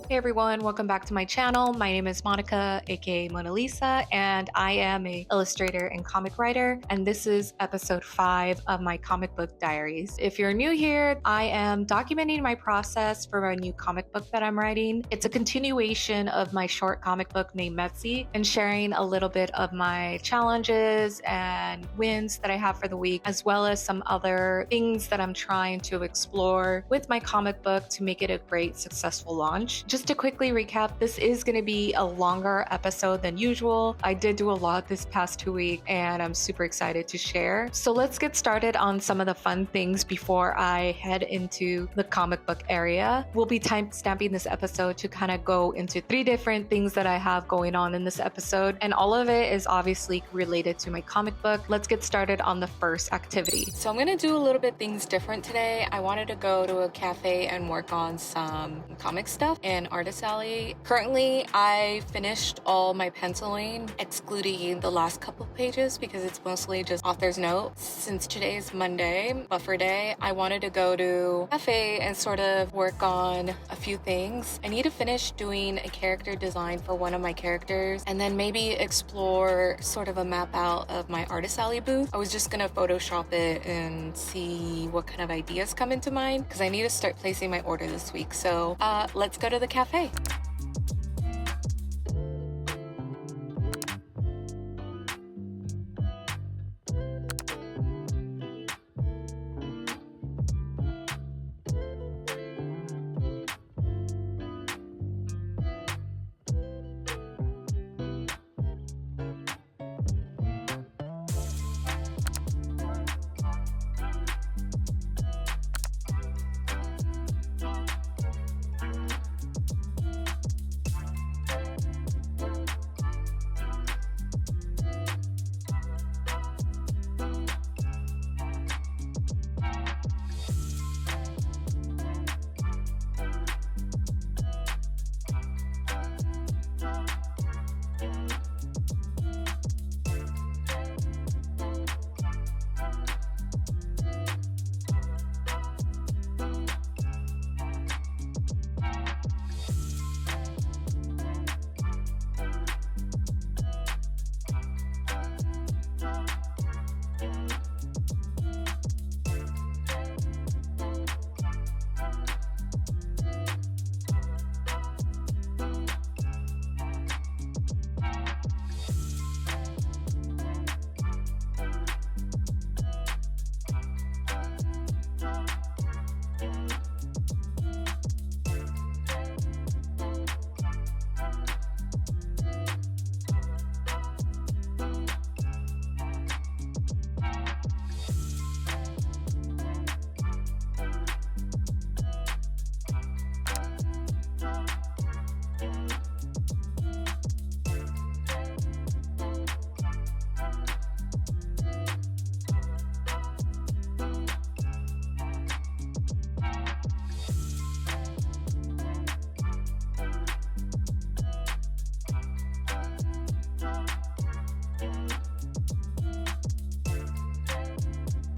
Hey everyone, welcome back to my channel. My name is Monica, aka Mona Lisa, and I am an illustrator and comic writer, and this is episode 5 of my comic book diaries. If you're new here, I am documenting my process for a new comic book that I'm writing. It's a continuation of my short comic book named Metzi, and sharing a little bit of my challenges and wins that I have for the week, as well as some other things that I'm trying to explore with my comic book to make it a great, successful launch. Just to quickly recap, this is going to be a longer episode than usual. I did do a lot this past 2 weeks and I'm super excited to share. So let's get started on some of the fun things before I head into the comic book area. We'll be time stamping this episode to kind of go into 3 different things that I have going on in this episode, and all of it is obviously related to my comic book. Let's get started on the first activity. So I'm going to do a little bit things different today. I wanted to go to a cafe and work on some comic stuff and Artist Alley. Currently, I finished all my penciling, excluding the last couple of pages because it's mostly just author's note. Since today is Monday, buffer day, I wanted to go to a cafe and sort of work on a few things. I need to finish doing a character design for one of my characters and then maybe explore sort of a map out of my Artist Alley booth. I was just gonna Photoshop it and see what kind of ideas come into mind because I need to start placing my order this week. So let's go to the cafe.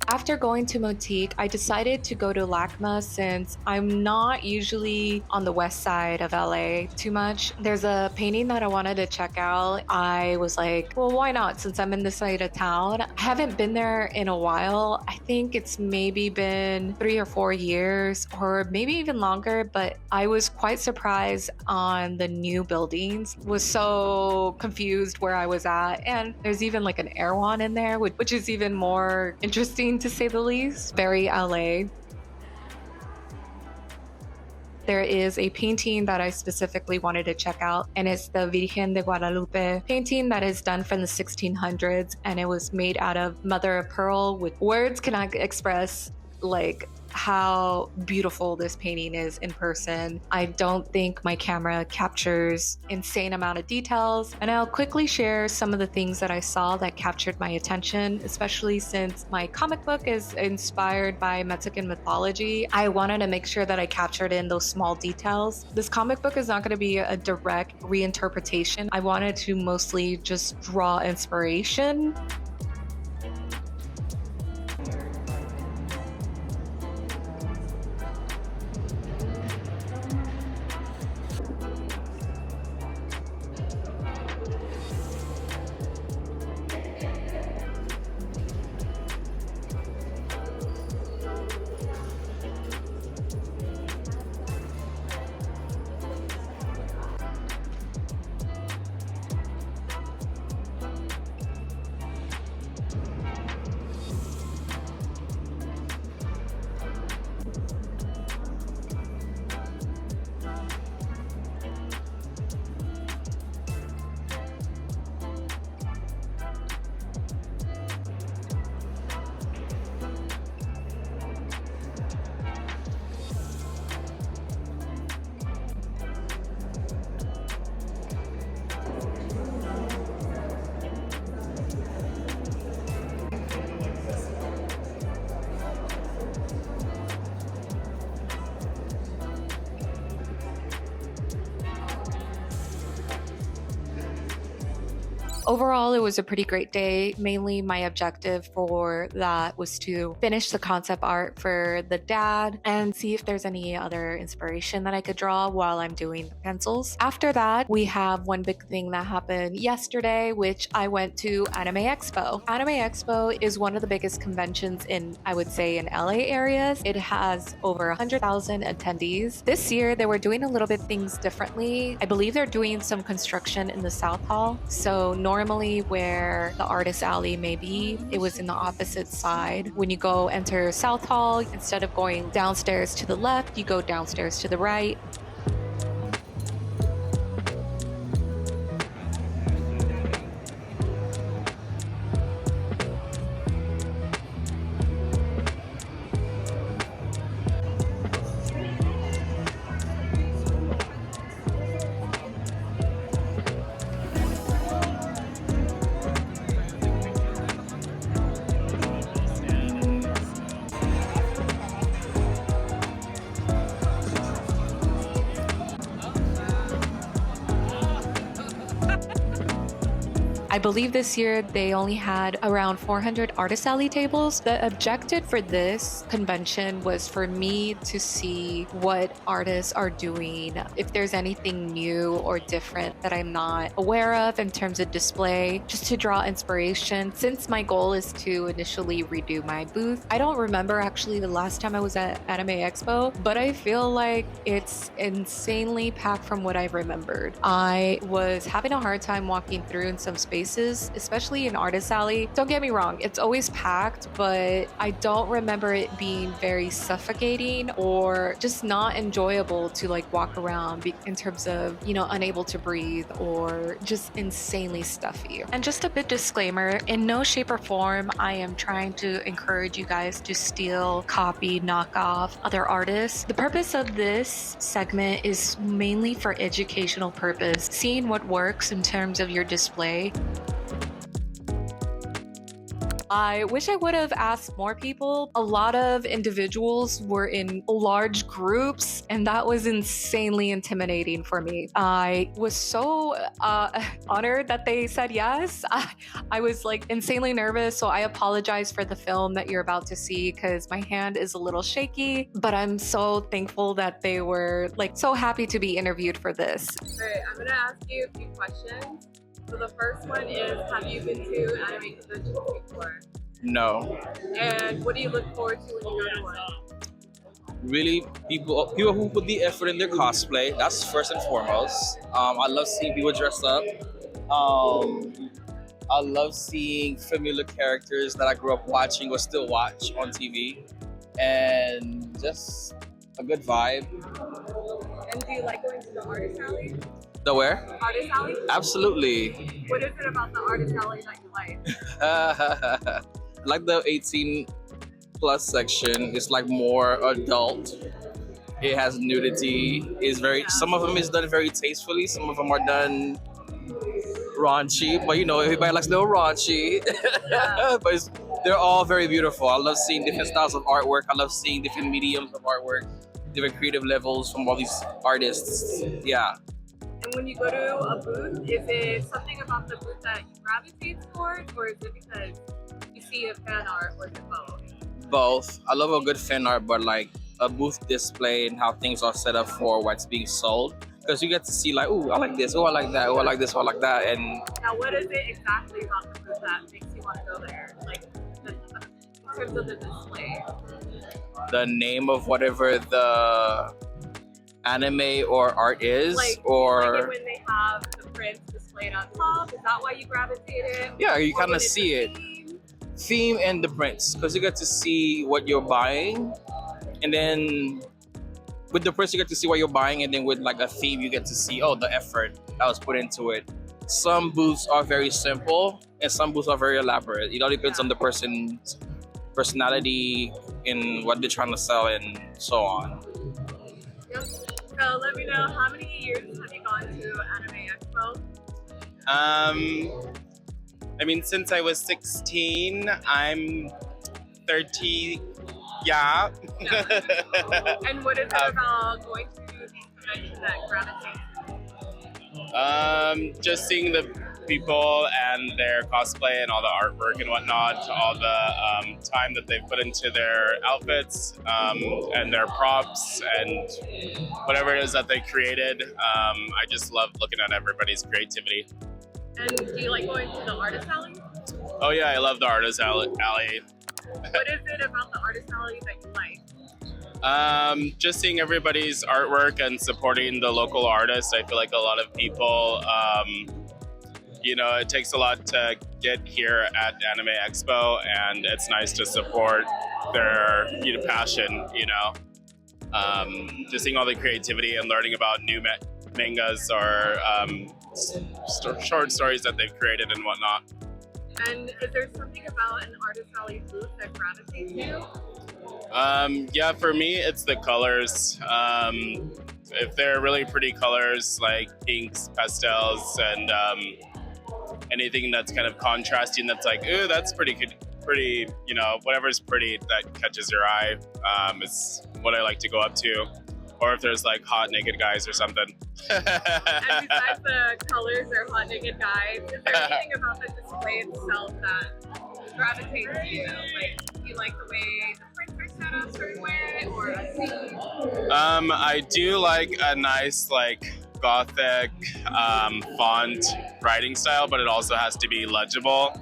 After going to Motique, I decided to go to LACMA since I'm not usually on the west side of LA too much. There's a painting that I wanted to check out. I was like, well, why not, since I'm in this side of town? I haven't been there in a while. I think it's maybe been 3 or 4 years or maybe even longer, but I was quite surprised on the new buildings. Was so confused where I was at, and there's even like an Erewhon in there, which is even more interesting to say the least. Very LA. There is a painting that I specifically wanted to check out, and it's the Virgen de Guadalupe painting that is done from the 1600s, and it was made out of mother of pearl. With words cannot express like how beautiful this painting is in person. I don't think my camera captures insane amount of details, and I'll quickly share some of the things that I saw that captured my attention, especially since my comic book is inspired by Mexican mythology. I wanted to make sure that I captured in those small details. This comic book is not going to be a direct reinterpretation. I wanted to mostly just draw inspiration. Overall, it was a pretty great day. Mainly my objective for that was to finish the concept art for the dad and see if there's any other inspiration that I could draw while I'm doing the pencils. After that, we have one big thing that happened yesterday, which I went to Anime Expo. Anime Expo is one of the biggest conventions in, I would say, in LA areas. It has over 100,000 attendees. This year, they were doing a little bit things differently. I believe they're doing some construction in the South Hall. So normally where the artist alley may be, it was in the opposite side. When you go enter South Hall, instead of going downstairs to the left, you go downstairs to the right. I believe this year they only had around 400 artist alley tables. The objective for this convention was for me to see what artists are doing, if there's anything new or different that I'm not aware of in terms of display, just to draw inspiration. Since my goal is to initially redo my booth, I don't remember actually the last time I was at Anime Expo, but I feel like it's insanely packed from what I remembered. I was having a hard time walking through in some spaces, especially in Artist Alley. Don't get me wrong, it's always packed, but I don't remember it being very suffocating or just not enjoyable to like walk around in terms of, you know, unable to breathe or just insanely stuffy. And just a bit disclaimer, in no shape or form I am trying to encourage you guys to steal, copy, knock off other artists. The purpose of this segment is mainly for educational purpose, seeing what works in terms of your display. I wish I would have asked more people. A lot of individuals were in large groups, and that was insanely intimidating for me. I was so honored that they said yes. I was like insanely nervous, so I apologize for the film that you're about to see because my hand is a little shaky, but I'm so thankful that they were like so happy to be interviewed for this. All right, I'm gonna ask you a few questions. So the first one is, have you been to anime conventions before? No. And what do you look forward to when you go to one? Really, people who put the effort in their cosplay, that's first and foremost. I love seeing people dress up. I love seeing familiar characters that I grew up watching or still watch on TV. And just a good vibe. And do you like going to the artist alley? The where? Artist alley? Absolutely. What is it about the artist alley that you like? Like the 18 plus section. It's like more adult. It has nudity. It's very, some of them is done very tastefully. Some of them are done raunchy, but you know, everybody likes a little raunchy. Yeah. But they're all very beautiful. I love seeing different styles of artwork. I love seeing different mediums of artwork, different creative levels from all these artists. Yeah. And when you go to a booth, is it something about the booth that you gravitate towards, or is it because you see a fan art, or is it both? Both. I love a good fan art, but like a booth display and how things are set up for what's being sold. Because you get to see like, oh, I like this, oh, I like that, oh, I like this, oh, I like that. And now, what is it exactly about the booth that makes you want to go there? Like, in terms of the display? The name of whatever the anime or art is, like, or like when they have the prints displayed on top, is that why you gravitated? yeah, you Or kind when of it's see a it. theme? Theme and the prints, because you get to see what you're buying, and then with the prints you get to see what you're buying, and then with like a theme you get to see the effort that was put into it. Some booths are very simple and some booths are very elaborate. It all depends on the person's personality and what they're trying to sell and so on. Yep. So let me know, how many years have you gone to Anime Expo? I mean, since I was 16, I'm 30. Yeah. And what is it about going to these conventions that gravitates you? Just seeing the people and their cosplay and all the artwork and whatnot, all the time that they put into their outfits and their props and whatever it is that they created. I just love looking at everybody's creativity. And do you like going to the artist alley? Oh yeah, I love the artist alley. What is it about the artist alley that you like? Just seeing everybody's artwork and supporting the local artists. I feel like a lot of people, it takes a lot to get here at Anime Expo, and it's nice to support their passion. Just seeing all the creativity and learning about new mangas or short stories that they've created and whatnot. And is there something about an artist alley booth that gravitates you? Yeah, for me, it's the colors. If they're really pretty colors like pinks, pastels, and anything that's kind of contrasting, that's like, ooh, that's pretty, whatever's pretty that catches your eye is what I like to go up to. Or if there's like hot naked guys or something. And besides the colors or hot naked guys, is there anything about the display itself that gravitates you? Like, do you like the way the prints are set up a certain way, or a theme? I do like a nice gothic font writing style, but it also has to be legible.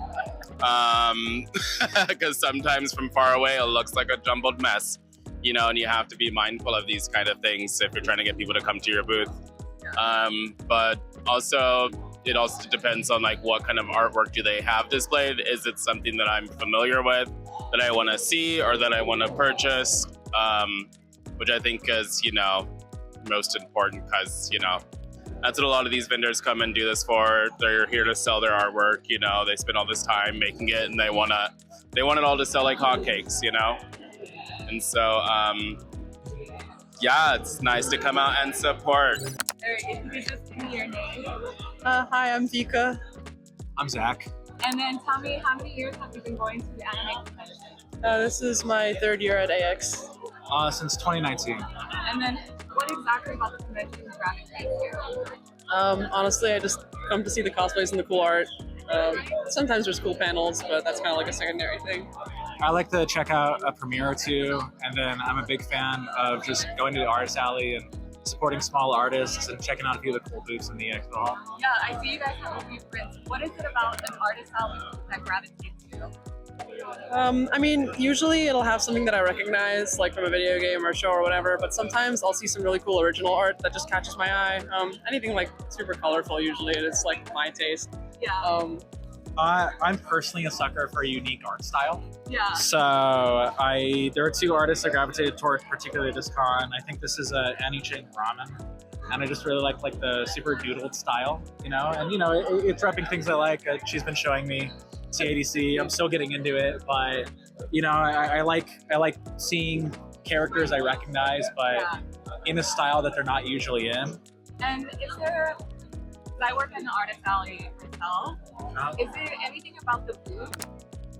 Because sometimes from far away it looks like a jumbled mess. And you have to be mindful of these kind of things if you're trying to get people to come to your booth. But also, it also depends on what kind of artwork do they have displayed. Is it something that I'm familiar with, that I want to see, or that I want to purchase? Which I think is, most important, because, that's what a lot of these vendors come and do this for. They're here to sell their artwork. They spend all this time making it, and they want it all to sell like hotcakes, And so, it's nice to come out and support. If you could just give me your name. Hi, I'm Vika. I'm Zach. And then tell me, how many years have you been going to the anime convention? This is my third year at AX. Since 2019. And then what exactly about the convention gravitates you? Honestly, I just come to see the cosplays and the cool art. Sometimes there's cool panels, but that's kind of like a secondary thing. I like to check out a premiere or two, and then I'm a big fan of just going to the artist alley and supporting small artists and checking out a few of the cool booths in the expo hall. Yeah, I see you guys have a few prints. What is it about an artist alley that gravitates you? Usually it'll have something that I recognize, like from a video game or a show or whatever, but sometimes I'll see some really cool original art that just catches my eye. Anything super colorful usually, and it's my taste. Yeah. I'm personally a sucker for a unique art style. Yeah. So there are two artists I gravitated towards, particularly this con. I think this is Ani-Ching Ramen, and I just really like the super doodled style, and it's repping things I like. She's been showing me CADC. I'm still getting into it, but I like seeing characters I recognize, but in a style that they're not usually in. And is there? I work in the artist alley myself. Is there anything about the booth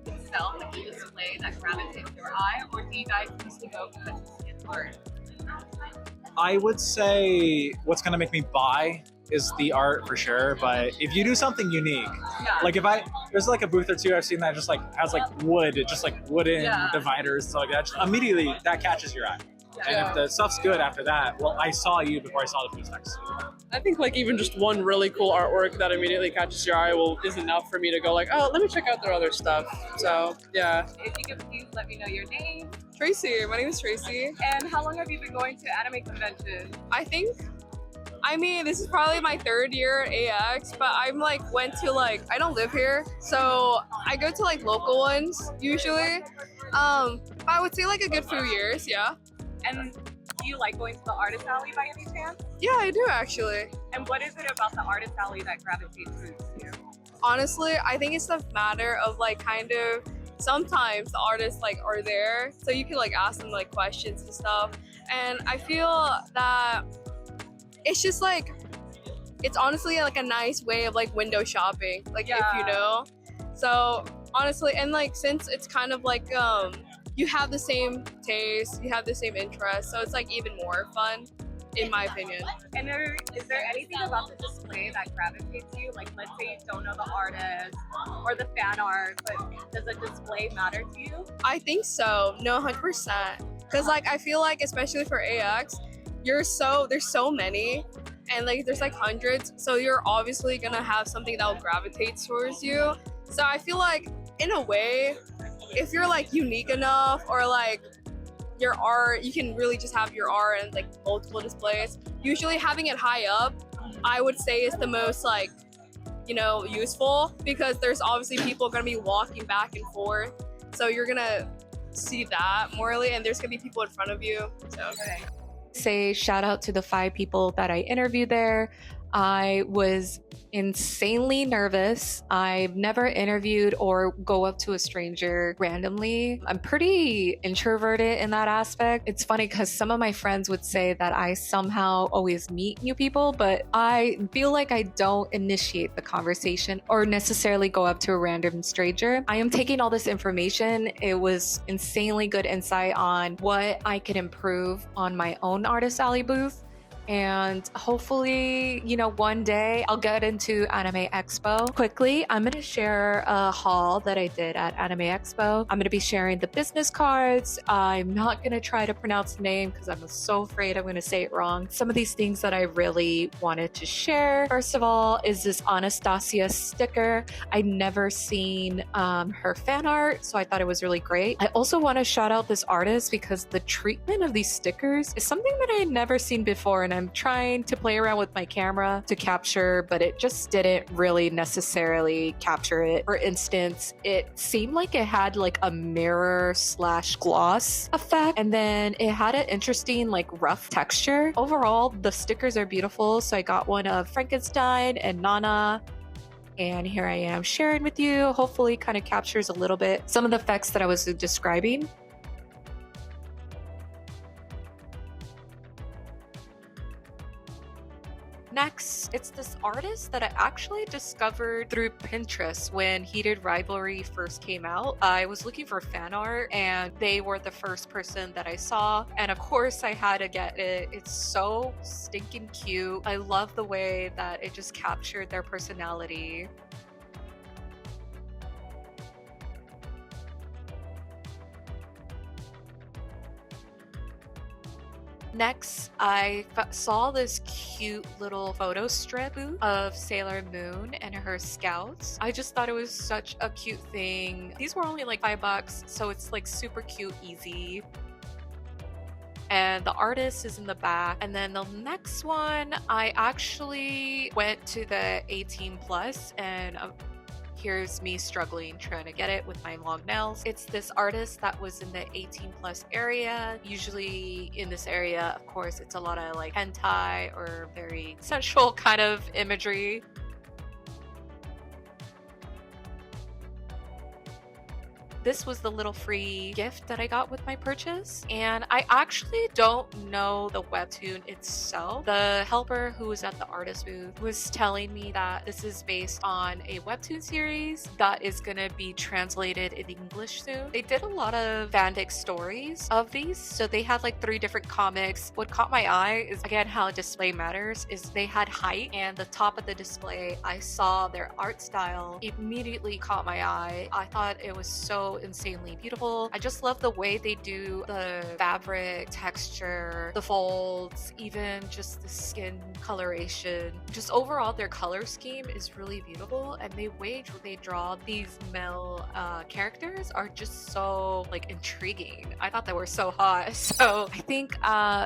itself, like the display, that gravitates your eye, or do you guys mostly go because you see art? I would say what's gonna make me buy is the art for sure, but if you do something unique, there's a booth or two I've seen that just has wood, just wooden dividers, so that just immediately that catches your eye. And if the stuff's good after that, well, I saw you before I saw the booth next to you. I think even just one really cool artwork that immediately catches your eye is enough for me to go oh, let me check out their other stuff. So yeah. If you could please let me know your name. Tracy, my name is Tracy. And how long have you been going to anime conventions? This is probably my third year at AX, but I don't live here, so I go to local ones usually. I would say a good few years, yeah. And do you like going to the artist alley by any chance? Yeah, I do actually. And what is it about the artist alley that gravitates you? Honestly, I think it's the matter of sometimes the artists are there, so you can ask them questions and stuff. And I feel that it's just it's honestly a nice way of window shopping, if you know. So honestly, and since it's kind of you have the same taste, you have the same interest, so it's even more fun. in my opinion. And is there anything about the display that gravitates you? Like, let's say you don't know the artist or the fan art, but does a display matter to you? I think so. No, 100%. Because like I feel like especially for AX, there's so many, and like there's like hundreds, so you're obviously gonna have something that will gravitate towards you. So I feel like in a way, if you're like unique enough, or like your art, you can really just have your art and like multiple displays. Usually having it high up, I would say, is the most like, you know, useful, because there's obviously people gonna be walking back and forth, so you're gonna see that morally, and there's gonna be people in front of you. So Say shout out to the 5 people that I interviewed there. I was insanely nervous. I've never interviewed or go up to a stranger randomly. I'm pretty introverted in that aspect. It's funny because some of my friends would say that I somehow always meet new people, but I feel like I don't initiate the conversation or necessarily go up to a random stranger. I am taking all this information. It was insanely good insight on what I could improve on my own Artist Alley booth. And hopefully, you know, one day I'll get into Anime Expo. Quickly, I'm going to share a haul that I did at Anime Expo. I'm going to be sharing the business cards. I'm not going to try to pronounce the name because I'm so afraid I'm going to say it wrong. Some of these things that I really wanted to share. First of all, is this Anastasia sticker. I'd never seen her fan art, so I thought it was really great. I also want to shout out this artist because the treatment of these stickers is something that I had never seen before, and I'm trying to play around with my camera to capture, but it just didn't really necessarily capture it. For instance, it seemed like it had like a mirror / gloss effect, and then it had an interesting like rough texture. Overall, the stickers are beautiful, so I got one of Frankenstein and Nana. And here I am sharing with you. Hopefully kind of captures a little bit some of the effects that I was describing. Next, it's this artist that I actually discovered through Pinterest when Heated Rivalry first came out. I was looking for fan art and they were the first person that I saw. And of course I had to get it. It's so stinking cute. I love the way that it just captured their personality. Next, I saw this cute little photo strip of Sailor Moon and her scouts. I just thought it was such a cute thing. These were only like $5, so it's like super cute, easy. And the artist is in the back. And then the next one, I actually went to the 18 plus, and here's me struggling trying to get it with my long nails. It's this artist that was in the 18 plus area. Usually in this area, of course, it's a lot of like hentai or very sensual kind of imagery. This was the little free gift that I got with my purchase, and I actually don't know the webtoon itself. The helper who was at the artist booth was telling me that this is based on a webtoon series that is going to be translated in English soon. They did a lot of fanfic stories of these, so they had like 3 different comics. What caught my eye is, again, how display matters, is they had height, and the top of the display, I saw their art style, immediately caught my eye. I thought it was so insanely beautiful. I just love the way they do the fabric texture, the folds, even just the skin coloration. Just overall, their color scheme is really beautiful, and the way they draw these male characters are just so like intriguing. I thought they were so hot. So I think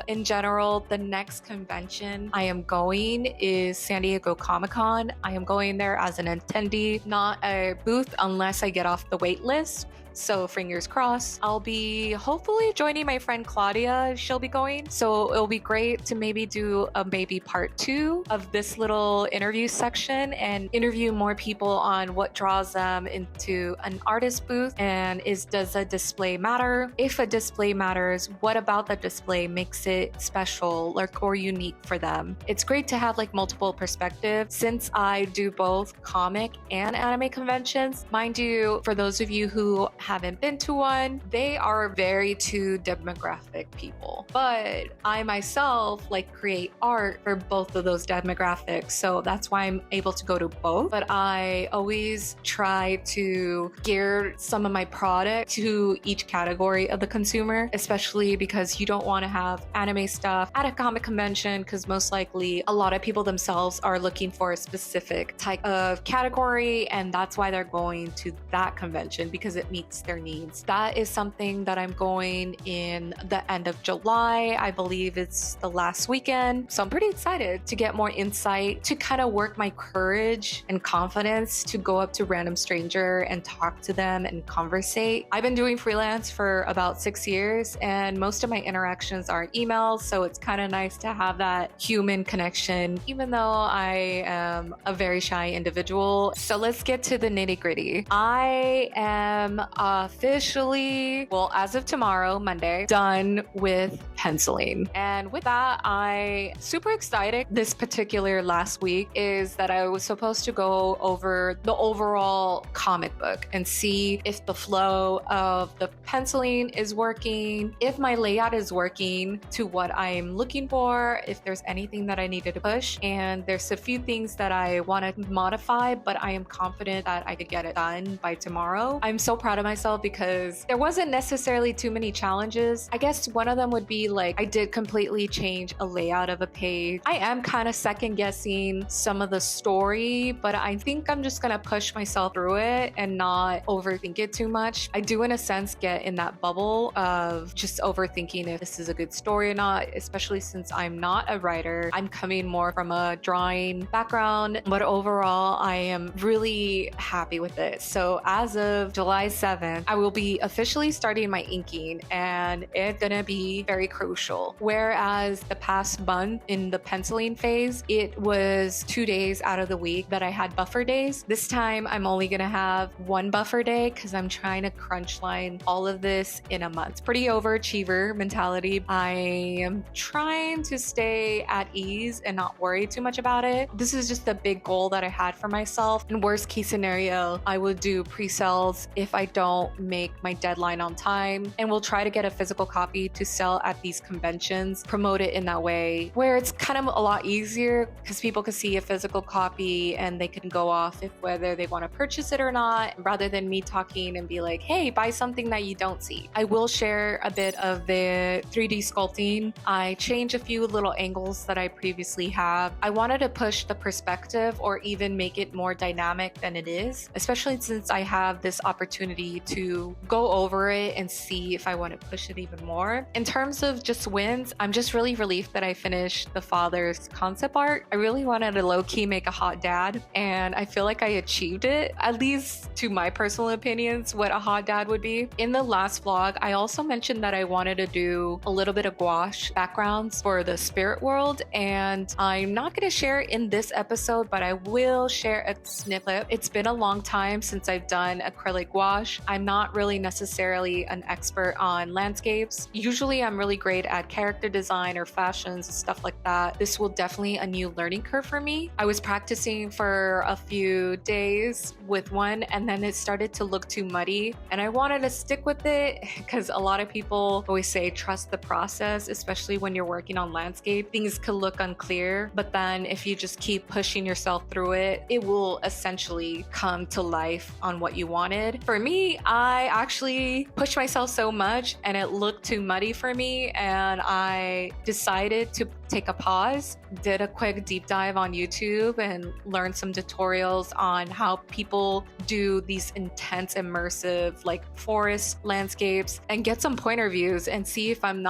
in general, the next convention I am going is San Diego Comic-Con. I am going there as an attendee, not a booth unless I get off the wait list. So fingers crossed. I'll be hopefully joining my friend Claudia. She'll be going. So it'll be great to maybe do a maybe part 2 of this little interview section and interview more people on what draws them into an artist booth, and does a display matter? If a display matters, what about the display makes it special or unique for them? It's great to have like multiple perspectives. Since I do both comic and anime conventions, mind you, for those of you who haven't been to one. They are very two demographic people, but I myself like create art for both of those demographics. So that's why I'm able to go to both. But I always try to gear some of my product to each category of the consumer, especially because you don't want to have anime stuff at a comic convention, because most likely a lot of people themselves are looking for a specific type of category, and that's why they're going to that convention, because it meets their needs. That is something that I'm going in the end of July. I believe it's the last weekend. So I'm pretty excited to get more insight, to kind of work my courage and confidence to go up to random stranger and talk to them and conversate. I've been doing freelance for about 6 years, and most of my interactions are emails, so it's kind of nice to have that human connection, even though I am a very shy individual. So let's get to the nitty-gritty. I am officially, well, as of tomorrow, Monday, done with penciling. And with that, I super excited. This particular last week is that I was supposed to go over the overall comic book and see if the flow of the penciling is working, if my layout is working to what I'm looking for, if there's anything that I needed to push. And there's a few things that I want to modify, but I am confident that I could get it done by tomorrow. I'm so proud of myself because there wasn't necessarily too many challenges. I guess one of them would be like, I did completely change a layout of a page. I am kind of second guessing some of the story, but I think I'm just gonna push myself through it and not overthink it too much. I do in a sense get in that bubble of just overthinking if this is a good story or not, especially since I'm not a writer. I'm coming more from a drawing background, but overall I am really happy with it. So as of July 7th, I will be officially starting my inking, and it's gonna be very crucial. Whereas the past month in the penciling phase, it was 2 days out of the week that I had buffer days. This time I'm only gonna have one buffer day because I'm trying to crunch line all of this in a month. Pretty overachiever mentality. I am trying to stay at ease and not worry too much about it. This is just a big goal that I had for myself. In worst case scenario, I would do pre-sales if I don't make my deadline on time, and we'll try to get a physical copy to sell at these conventions, promote it in that way where it's kind of a lot easier because people can see a physical copy and they can go off if whether they want to purchase it or not, rather than me talking and be like, hey, buy something that you don't see. I will share a bit of the 3D sculpting. I changed a few little angles that I previously have. I wanted to push the perspective or even make it more dynamic than it is, especially since I have this opportunity to go over it and see if I want to push it even more. In terms of just wins, I'm just really relieved that I finished the father's concept art. I really wanted to low-key make a hot dad, and I feel like I achieved it, at least to my personal opinions, what a hot dad would be. In the last vlog, I also mentioned that I wanted to do a little bit of gouache backgrounds for the spirit world, and I'm not going to share it in this episode, but I will share a snippet. It's been a long time since I've done acrylic gouache. I'm not really necessarily an expert on landscapes. Usually I'm really great at character design or fashions and stuff like that. This will definitely a new learning curve for me. I was practicing for a few days with one, and then it started to look too muddy, and I wanted to stick with it because a lot of people always say trust the process, especially when you're working on landscape. Things could look unclear, but then if you just keep pushing yourself through it, it will essentially come to life on what you wanted. For me, I actually pushed myself so much and it looked too muddy for me, and I decided to take a pause, did a quick deep dive on YouTube and learned some tutorials on how people do these intense immersive like forest landscapes, and get some pointer views and see if I'm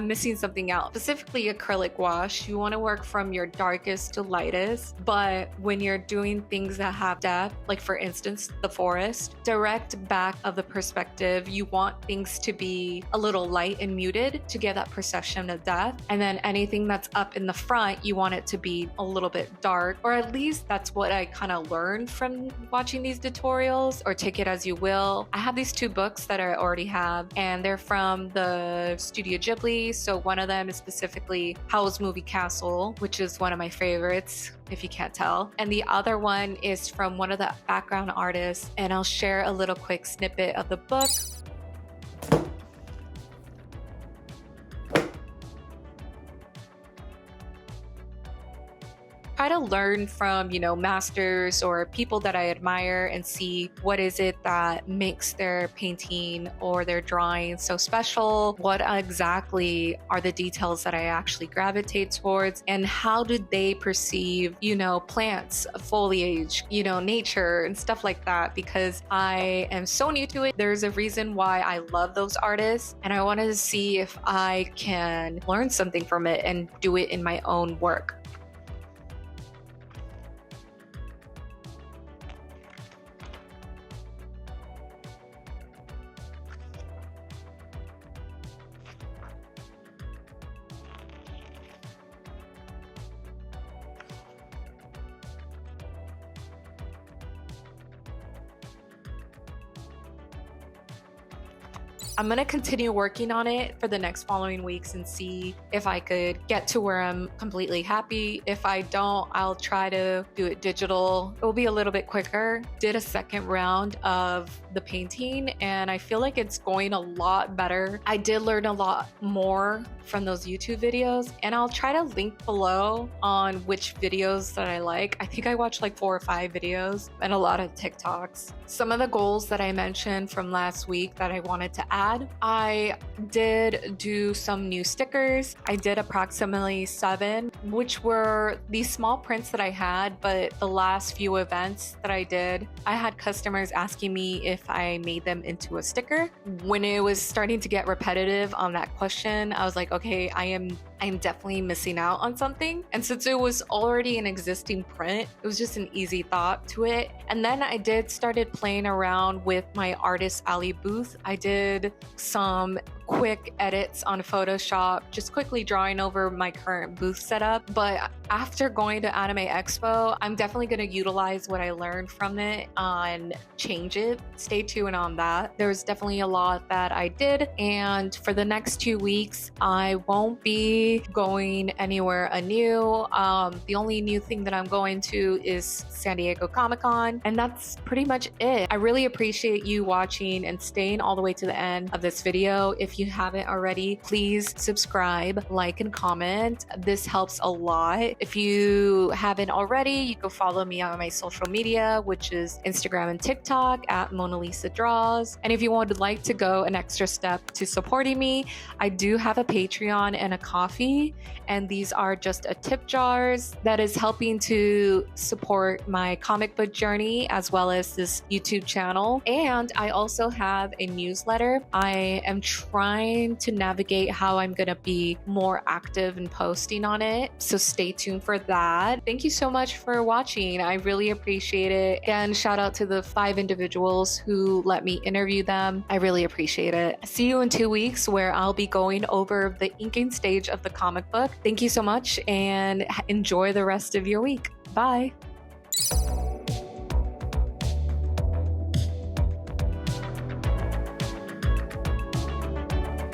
missing something out. Specifically acrylic gouache, you want to work from your darkest to lightest, but when you're doing things that have depth, like for instance the forest, direct back of the perspective, you want things to be a little light and muted to get that perception of depth, and then anything that's that's up in the front, you want it to be a little bit dark, or at least that's what I kind of learned from watching these tutorials, or take it as you will. I have these two books that I already have, and they're from the Studio Ghibli. So one of them is specifically Howl's Moving Castle, which is one of my favorites, if you can't tell. And the other one is from one of the background artists, and I'll share a little quick snippet of the book. Try to learn from, masters or people that I admire and see what is it that makes their painting or their drawing so special. What exactly are the details that I actually gravitate towards, and how do they perceive, plants, foliage, nature and stuff like that, because I am so new to it. There's a reason why I love those artists, and I wanted to see if I can learn something from it and do it in my own work. I'm gonna continue working on it for the next following weeks and see if I could get to where I'm completely happy. If I don't, I'll try to do it digital. It will be a little bit quicker. Did a second round of the painting, and I feel like it's going a lot better. I did learn a lot more from those YouTube videos, and I'll try to link below on which videos that I like. I think I watched like 4 or 5 videos and a lot of TikToks. Some of the goals that I mentioned from last week that I wanted to add, I did do some new stickers. I did approximately 7, which were these small prints that I had, but the last few events that I did, I had customers asking me if I made them into a sticker. When it was starting to get repetitive on that question, I was like, okay, I'm definitely missing out on something. And since it was already an existing print, it was just an easy thought to it. And then I started playing around with my Artist Alley booth. I did some quick edits on Photoshop, just quickly drawing over my current booth setup. But after going to Anime Expo, I'm definitely going to utilize what I learned from it and change it. Stay tuned on that. There's definitely a lot that I did. And for the next 2 weeks, I won't be going anywhere anew. The only new thing that I'm going to is San Diego Comic-Con, and that's pretty much it. I really appreciate you watching and staying all the way to the end of this video. If you haven't already, please subscribe, like, and comment. This helps a lot. If you haven't already, you can follow me on my social media, which is Instagram and TikTok at Mona Lisa Draws. And if you would like to go an extra step to supporting me, I do have a Patreon and a Ko-fi, and these are just a tip jars that is helping to support my comic book journey as well as this YouTube channel. And I also have a newsletter. I am trying to navigate how I'm gonna be more active in posting on it, so stay tuned for that. Thank you so much for watching. I really appreciate it. Again, shout out to the 5 individuals who let me interview them. I really appreciate it. See you in 2 weeks where I'll be going over the inking stage of the comic book. Thank you so much and enjoy the rest of your week. Bye.